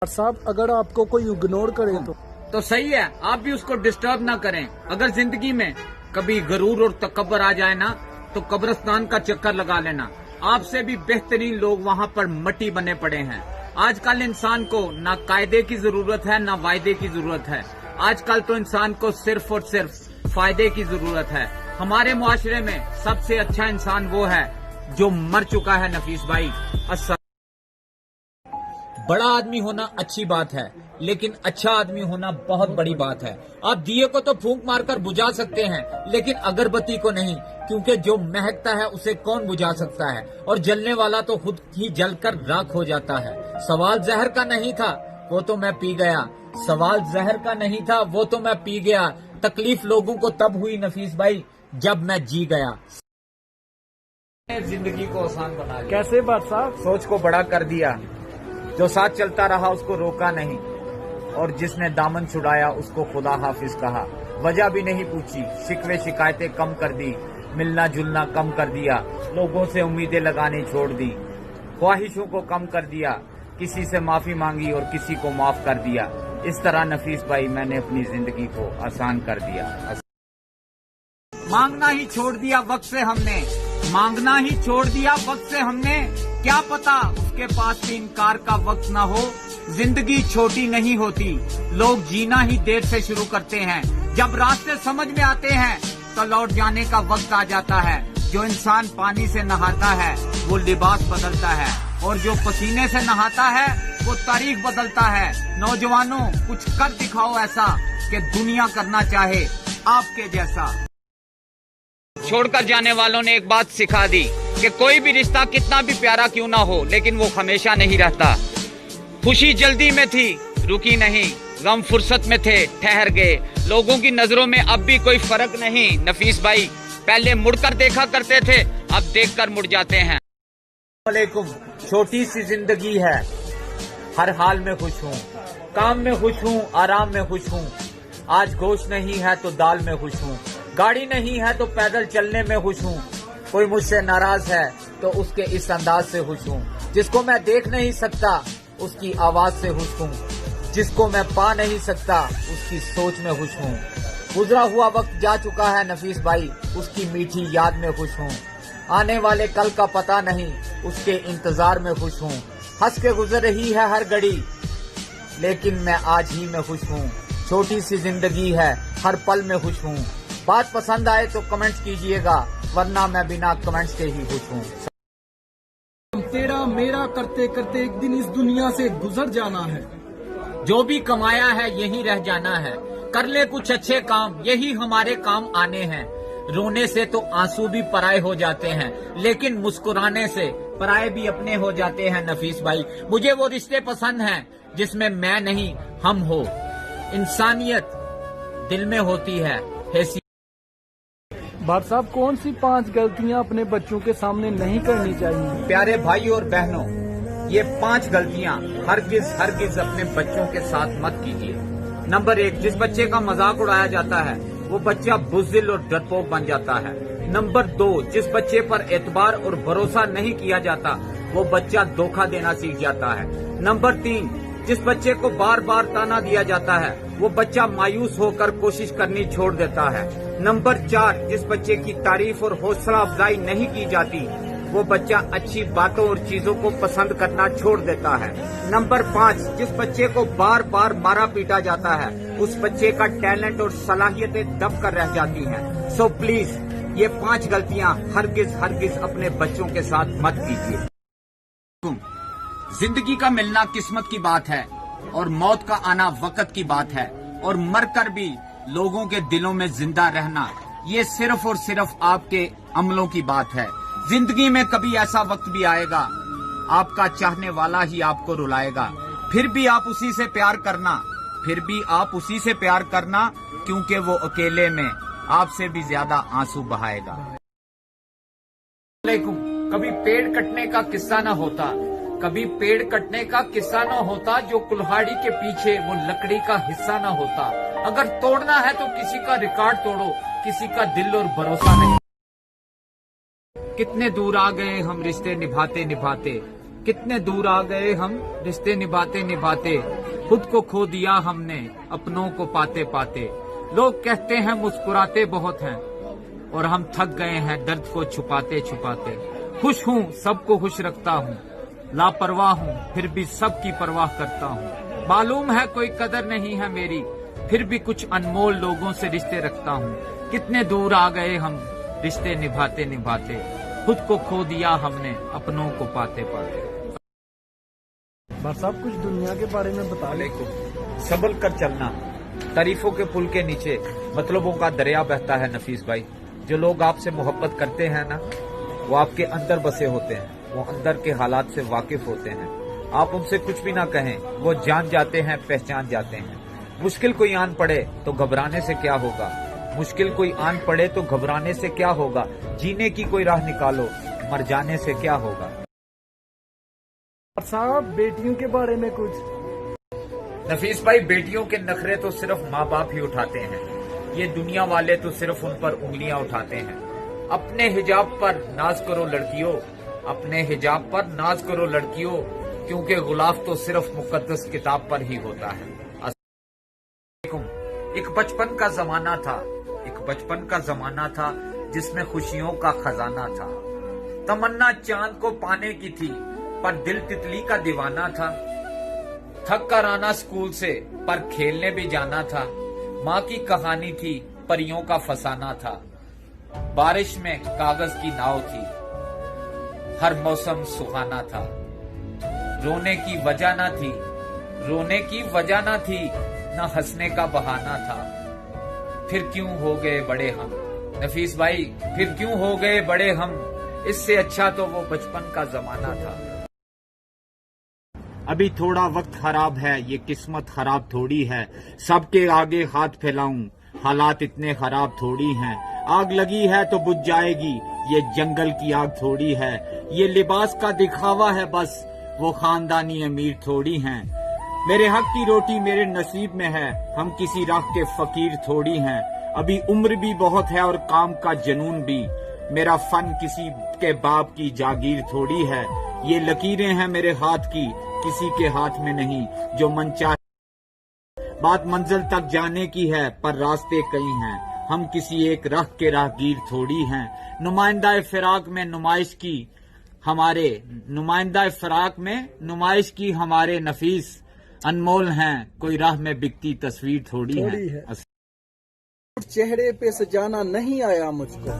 साहब अगर आपको कोई इग्नोर करे तो सही है, आप भी उसको डिस्टर्ब ना करें। अगर जिंदगी में कभी गरूर और तकब्बर आ जाए ना तो कब्रिस्तान का चक्कर लगा लेना, आपसे भी बेहतरीन लोग वहाँ पर मट्टी बने पड़े हैं। आजकल इंसान को ना कायदे की जरूरत है ना वायदे की जरूरत है, आजकल तो इंसान को सिर्फ और सिर्फ फायदे की जरूरत है। हमारे मुआशरे में सबसे अच्छा इंसान वो है जो मर चुका है। नफीस भाई, बड़ा आदमी होना अच्छी बात है, लेकिन अच्छा आदमी होना बहुत बड़ी बात है। आप दिए को तो फूंक मारकर बुझा सकते हैं, लेकिन अगरबत्ती को नहीं, क्योंकि जो महकता है उसे कौन बुझा सकता है, और जलने वाला तो खुद ही जलकर राख हो जाता है। सवाल जहर का नहीं था, वो तो मैं पी गया। सवाल जहर का नहीं था, वो तो मैं पी गया। तकलीफ लोगों को तब हुई नफीस भाई जब मैं जी गया। जिंदगी को आसान बना लिया। कैसे बात साहब? सोच को बड़ा कर दिया। जो साथ चलता रहा उसको रोका नहीं, और जिसने दामन छुड़ाया उसको खुदा हाफिज कहा। वजह भी नहीं पूछी, शिकवे शिकायतें कम कर दी, मिलना जुलना कम कर दिया, लोगों से उम्मीदें लगानी छोड़ दी, ख्वाहिशों को कम कर दिया, किसी से माफी मांगी और किसी को माफ कर दिया। इस तरह नफीस भाई मैंने अपनी जिंदगी को आसान कर दिया। मांगना ही छोड़ दिया वक्त से हमने, मांगना ही छोड़ दिया वक्त से हमने, क्या पता उसके पास भी इनकार का वक्त ना हो। जिंदगी छोटी नहीं होती, लोग जीना ही देर से शुरू करते हैं। जब रास्ते समझ में आते हैं तो लौट जाने का वक्त आ जाता है। जो इंसान पानी से नहाता है वो लिबास बदलता है, और जो पसीने से नहाता है वो तारीख बदलता है। नौजवानों, कुछ कर दिखाओ ऐसा कि दुनिया करना चाहे आपके जैसा। छोड़कर जाने वालों ने एक बात सिखा दी कि कोई भी रिश्ता कितना भी प्यारा क्यों ना हो, लेकिन वो हमेशा नहीं रहता। खुशी जल्दी में थी, रुकी नहीं, गम फुर्सत में थे, ठहर गए। लोगों की नजरों में अब भी कोई फर्क नहीं नफीस भाई, पहले मुड़कर देखा करते थे, अब देखकर मुड़ जाते हैं। वालेकुम। छोटी सी जिंदगी है, हर हाल में खुश हूँ, काम में खुश हूँ, आराम में खुश हूँ। आज गोश्त नहीं है तो दाल में खुश हूँ, गाड़ी नहीं है तो पैदल चलने में खुश हूँ। कोई मुझसे नाराज है तो उसके इस अंदाज से खुश हूँ। जिसको मैं देख नहीं सकता उसकी आवाज से खुश हूँ, जिसको मैं पा नहीं सकता उसकी सोच में खुश हूँ। गुजरा हुआ वक्त जा चुका है नफीस भाई, उसकी मीठी याद में खुश हूँ। आने वाले कल का पता नहीं, उसके इंतजार में खुश हूँ। हंस के गुजर रही है हर घड़ी, लेकिन मैं आज ही में खुश हूँ। छोटी सी जिंदगी है, हर पल में खुश हूँ। बात पसंद आए तो कमेंट्स कीजिएगा, वरना मैं बिना कमेंट्स के ही खुश हूँ। तेरा मेरा करते करते एक दिन इस दुनिया से गुजर जाना है। जो भी कमाया है यही रह जाना है। कर ले कुछ अच्छे काम, यही हमारे काम आने हैं। रोने से तो आंसू भी पराए हो जाते हैं, लेकिन मुस्कुराने से पराए भी अपने हो जाते हैं नफीस भाई। मुझे वो रिश्ते पसंद हैं जिसमें मैं नहीं हम हो, इंसानियत दिल में होती है। भाट साहब, कौन सी 5 गलतियां अपने बच्चों के सामने नहीं करनी चाहिए? प्यारे भाई और बहनों, ये 5 गलतियां हरगिज अपने बच्चों के साथ मत कीजिए। नंबर 1, जिस बच्चे का मजाक उड़ाया जाता है वो बच्चा बुज़दिल और डरपोक बन जाता है। नंबर 2, जिस बच्चे पर एतबार और भरोसा नहीं किया जाता वो बच्चा धोखा देना सीख जाता है। नंबर 3, जिस बच्चे को बार बार ताना दिया जाता है वो बच्चा मायूस होकर कोशिश करनी छोड़ देता है। नंबर 4, जिस बच्चे की तारीफ और हौसला अफजाई नहीं की जाती वो बच्चा अच्छी बातों और चीजों को पसंद करना छोड़ देता है। नंबर 5, जिस बच्चे को बार बार मारा पीटा जाता है उस बच्चे का टैलेंट और सलाहियतें दब कर रह जाती हैं। सो प्लीज ये 5 गलतियां हरगिज अपने बच्चों के साथ मत कीजिए। जिंदगी का मिलना किस्मत की बात है, और मौत का आना वक्त की बात है, और मरकर भी लोगों के दिलों में जिंदा रहना ये सिर्फ और सिर्फ आपके अमलों की बात है। जिंदगी में कभी ऐसा वक्त भी आएगा आपका चाहने वाला ही आपको रुलाएगा, फिर भी आप उसी से प्यार करना, क्योंकि वो अकेले में आपसे भी ज्यादा आंसू बहाएगा। कभी पेड़ कटने का किस्सा न होता, कभी पेड़ कटने का किस्सा न होता, जो कुल्हाड़ी के पीछे वो लकड़ी का हिस्सा न होता। अगर तोड़ना है तो किसी का रिकॉर्ड तोड़ो, किसी का दिल और भरोसा नहीं। कितने दूर आ गए हम रिश्ते निभाते निभाते, कितने दूर आ गए हम रिश्ते निभाते निभाते, खुद को खो दिया हमने अपनों को पाते पाते। लोग कहते हैं मुस्कुराते बहुत हैं और हम थक गए हैं दर्द को छुपाते छुपाते। खुश हूँ सबको खुश रखता हूँ, लापरवाह हूँ फिर भी सबकी परवाह करता हूँ। मालूम है कोई कदर नहीं है मेरी, फिर भी कुछ अनमोल लोगों से रिश्ते रखता हूँ। कितने दूर आ गए हम रिश्ते निभाते निभाते, खुद को खो दिया हमने अपनों को पाते पाते। भाई साहब कुछ दुनिया के बारे में बता ले। संभल कर चलना, तारीफों के पुल के नीचे मतलबों का दरिया बहता है नफीस भाई। जो लोग आपसे मोहब्बत करते हैं ना, वो आपके अंदर बसे होते हैं, वो अंदर के हालात से वाकिफ होते हैं। आप उनसे कुछ भी ना कहें, वो जान जाते हैं, पहचान जाते हैं। मुश्किल कोई आन पड़े तो घबराने से क्या होगा, मुश्किल कोई आन पड़े तो घबराने से क्या होगा। जीने की कोई राह निकालो, मर जाने से क्या होगा। साहब बेटियों के बारे में कुछ। नफीस भाई, बेटियों के नखरे तो सिर्फ माँ बाप ही उठाते हैं, ये दुनिया वाले तो सिर्फ उन पर उंगलियां उठाते हैं। अपने हिजाब पर नाज करो लड़कियों, अपने हिजाब पर नाज करो लड़कियों, क्योंकि गुलाफ तो सिर्फ मुकद्दस किताब पर ही होता है। एक बचपन का जमाना था, एक बचपन का जमाना था जिसमें खुशियों का खजाना था। तमन्ना चांद को पाने की थी पर दिल तितली का दीवाना था। थक कर आना स्कूल से पर खेलने भी जाना था। माँ की कहानी थी परियों का फसाना था। बारिश में कागज की नाव थी, हर मौसम सुहाना था। रोने की वजह न थी, रोने की वजह न थी, न हंसने का बहाना था। फिर क्यों हो गए बड़े हम, नफीस भाई फिर क्यों हो गए बड़े हम, इससे अच्छा तो वो बचपन का जमाना था। अभी थोड़ा वक्त खराब है, ये किस्मत खराब थोड़ी है। सबके आगे हाथ फैलाऊं, हालात इतने खराब थोड़ी हैं। आग लगी है तो बुझ जाएगी, ये जंगल की आग थोड़ी है। ये लिबास का दिखावा है बस, वो खानदानी अमीर थोड़ी हैं। मेरे हक की रोटी मेरे नसीब में है, हम किसी राह के फकीर थोड़ी हैं। अभी उम्र भी बहुत है और काम का जुनून भी, मेरा फन किसी के बाप की जागीर थोड़ी है। ये लकीरें हैं मेरे हाथ की, किसी के हाथ में नहीं, जो मन चाहे। बात मंजिल तक जाने की है पर रास्ते कई हैं, हम किसी एक राह के राहगीर थोड़ी हैं। नुमाइंदा फिराक में नुमाइश की हमारे, नुमाइंदा फिराक में नुमाइश की हमारे नफीस अनमोल हैं, कोई राह में बिकती तस्वीर थोड़ी है। चेहरे पे सजाना नहीं आया मुझको,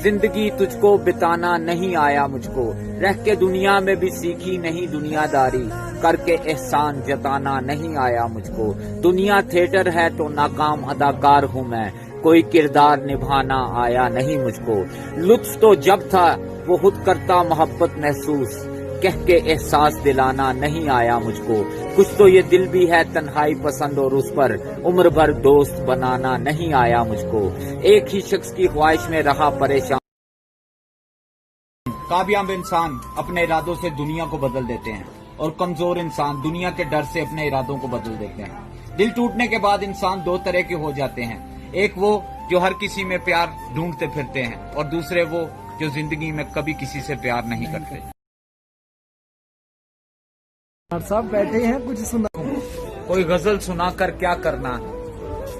जिंदगी तुझको बिताना नहीं आया मुझको। रह के दुनिया में भी सीखी नहीं दुनियादारी, करके एहसान जताना नहीं आया मुझको। दुनिया थिएटर है तो नाकाम अदाकार हूँ मैं, कोई किरदार निभाना आया नहीं मुझको। लुत्फ तो जब था वो खुद करता मोहब्बत महसूस, कह के एहसास दिलाना नहीं आया मुझको। कुछ तो ये दिल भी है तन्हाई पसंद और उस पर उम्र भर दोस्त बनाना नहीं आया मुझको। एक ही शख्स की ख्वाहिश में रहा परेशान। कामयाब इंसान अपने इरादों से दुनिया को बदल देते हैं और कमजोर इंसान दुनिया के डर से अपने इरादों को बदल देते हैं। दिल टूटने के बाद इंसान दो तरह के हो जाते हैं, एक वो जो हर किसी में प्यार ढूंढते फिरते हैं और दूसरे वो जो जिंदगी में कभी किसी से प्यार नहीं करते। साहब बैठे हैं, कुछ सुना। कोई गजल सुनाकर क्या करना,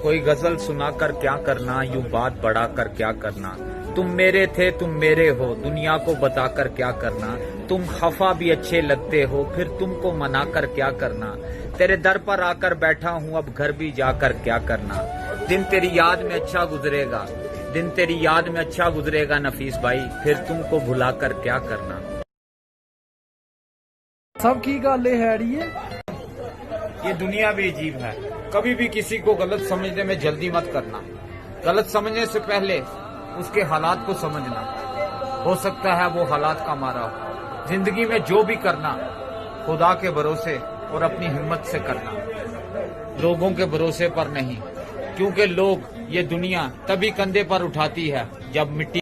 कोई गजल सुनाकर क्या करना, यूं बात बढ़ाकर क्या करना। तुम मेरे थे तुम मेरे हो, दुनिया को बताकर क्या करना। तुम खफा भी अच्छे लगते हो, फिर तुमको मनाकर क्या करना। तेरे दर पर आकर बैठा हूँ, अब घर भी जाकर क्या करना। दिन तेरी याद में अच्छा गुजरेगा, दिन तेरी याद में अच्छा गुजरेगा नफीस भाई, फिर तुमको भुलाकर क्या करना। सब की गल है ये दुनिया भी अजीब है, कभी भी किसी को गलत समझने में जल्दी मत करना। गलत समझने से पहले उसके हालात को समझना, हो सकता है वो हालात का मारा हो। जिंदगी में जो भी करना खुदा के भरोसे और अपनी हिम्मत से करना, लोगों के भरोसे पर नहीं, क्योंकि लोग ये दुनिया तभी कंधे पर उठाती है जब मिट्टी